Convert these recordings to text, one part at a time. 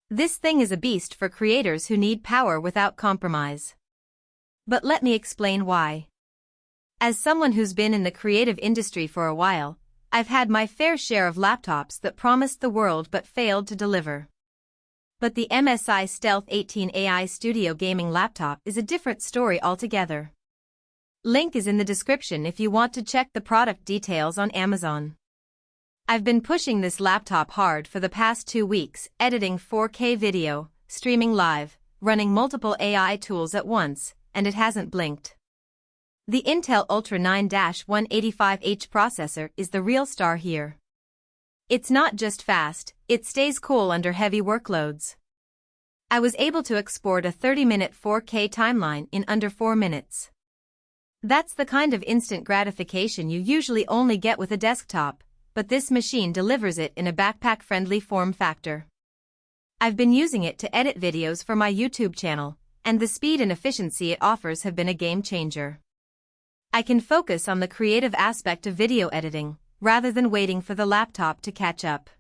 This thing is a beast for creators who need power without compromise. But let me explain why. As someone who's been in the creative industry for a while, I've had my fair share of laptops that promised the world but failed to deliver. But the MSI Stealth 18 AI Studio gaming laptop is a different story altogether. Link is in the description if you want to check the product details on Amazon. I've been pushing this laptop hard for the past 2 weeks, editing 4K video, streaming live, running multiple AI tools at once, and it hasn't blinked. The Intel Ultra 9-185H processor is the real star here. It's not just fast, it stays cool under heavy workloads. I was able to export a 30-minute 4K timeline in under 4 minutes. That's the kind of instant gratification you usually only get with a desktop, but this machine delivers it in a backpack-friendly form factor. I've been using it to edit videos for my YouTube channel, and the speed and efficiency it offers have been a game changer. I can focus on the creative aspect of video editing, rather than waiting for the laptop to catch up.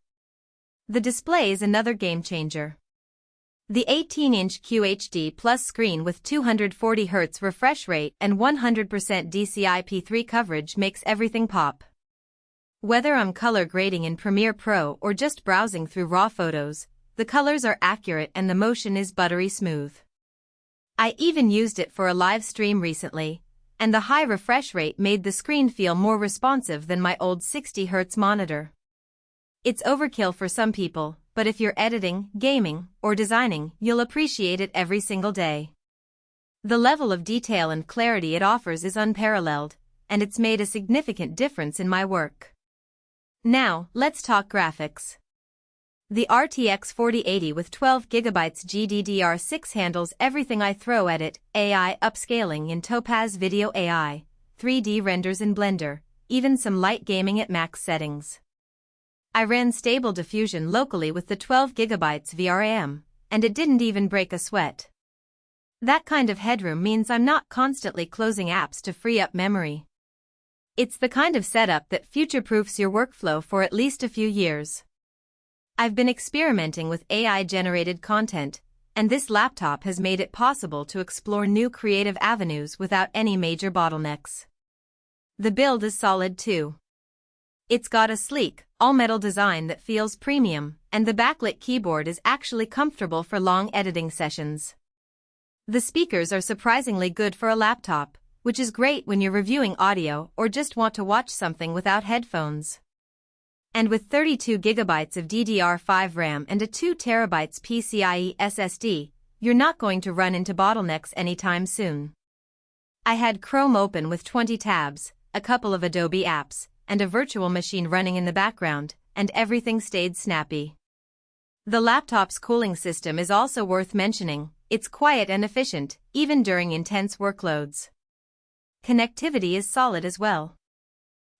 The display is another game changer. The 18-inch QHD Plus screen with 240 Hz refresh rate and 100% DCI-P3 coverage makes everything pop. Whether I'm color grading in Premiere Pro or just browsing through raw photos, the colors are accurate and the motion is buttery smooth. I even used it for a live stream recently, and the high refresh rate made the screen feel more responsive than my old 60 Hz monitor. It's overkill for some people, but if you're editing, gaming, or designing, you'll appreciate it every single day. The level of detail and clarity it offers is unparalleled, and it's made a significant difference in my work. Now, let's talk graphics. The RTX 4080 with 12GB GDDR6 handles everything I throw at it: AI upscaling in Topaz Video AI, 3D renders in Blender, even some light gaming at max settings. I ran Stable Diffusion locally with the 12GB VRAM, and it didn't even break a sweat. That kind of headroom means I'm not constantly closing apps to free up memory. It's the kind of setup that future-proofs your workflow for at least a few years. I've been experimenting with AI-generated content, and this laptop has made it possible to explore new creative avenues without any major bottlenecks. The build is solid too. It's got a sleek, all-metal design that feels premium, and the backlit keyboard is actually comfortable for long editing sessions. The speakers are surprisingly good for a laptop, which is great when you're reviewing audio or just want to watch something without headphones. And with 32GB of DDR5 RAM and a 2TB PCIe SSD, you're not going to run into bottlenecks anytime soon. I had Chrome open with 20 tabs, a couple of Adobe apps, and a virtual machine running in the background, and everything stayed snappy. The laptop's cooling system is also worth mentioning. It's quiet and efficient, even during intense workloads. Connectivity is solid as well.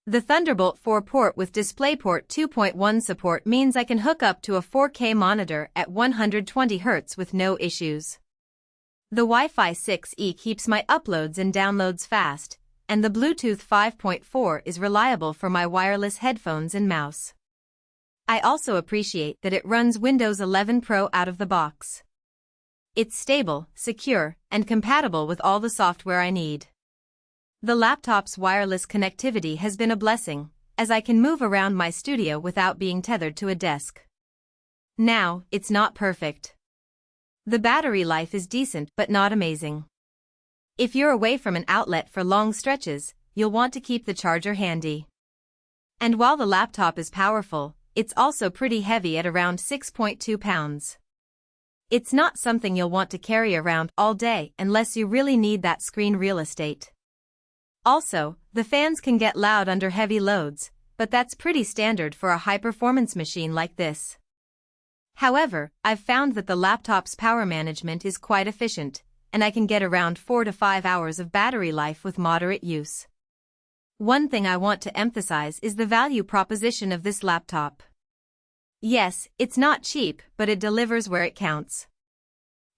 The Thunderbolt 4 port with DisplayPort 2.1 support means I can hook up to a 4K monitor at 120 Hz with no issues. The Wi-Fi 6E keeps my uploads and downloads fast, and the Bluetooth 5.4 is reliable for my wireless headphones and mouse. I also appreciate that it runs Windows 11 Pro out of the box. It's stable, secure, and compatible with all the software I need. The laptop's wireless connectivity has been a blessing, as I can move around my studio without being tethered to a desk. Now, it's not perfect. The battery life is decent but not amazing. If you're away from an outlet for long stretches, you'll want to keep the charger handy. And while the laptop is powerful, it's also pretty heavy at around 6.2 pounds. It's not something you'll want to carry around all day unless you really need that screen real estate. Also, the fans can get loud under heavy loads, but that's pretty standard for a high-performance machine like this. However, I've found that the laptop's power management is quite efficient, and I can get around 4 to 5 hours of battery life with moderate use. One thing I want to emphasize is the value proposition of this laptop. Yes, it's not cheap, but it delivers where it counts.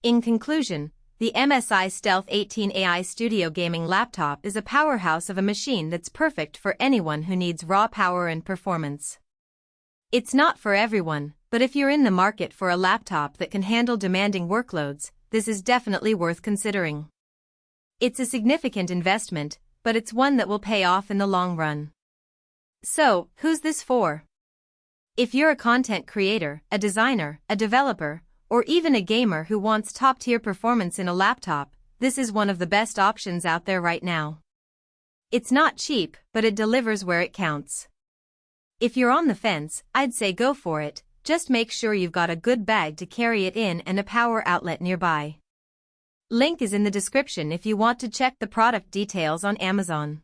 In conclusion, the MSI Stealth 18 AI Studio Gaming Laptop is a powerhouse of a machine that's perfect for anyone who needs raw power and performance. It's not for everyone, but if you're in the market for a laptop that can handle demanding workloads, this is definitely worth considering. It's a significant investment, but it's one that will pay off in the long run. So, who's this for? If you're a content creator, a designer, a developer, or even a gamer who wants top-tier performance in a laptop, this is one of the best options out there right now. It's not cheap, but it delivers where it counts. If you're on the fence, I'd say go for it, just make sure you've got a good bag to carry it in and a power outlet nearby. Link is in the description if you want to check the product details on Amazon.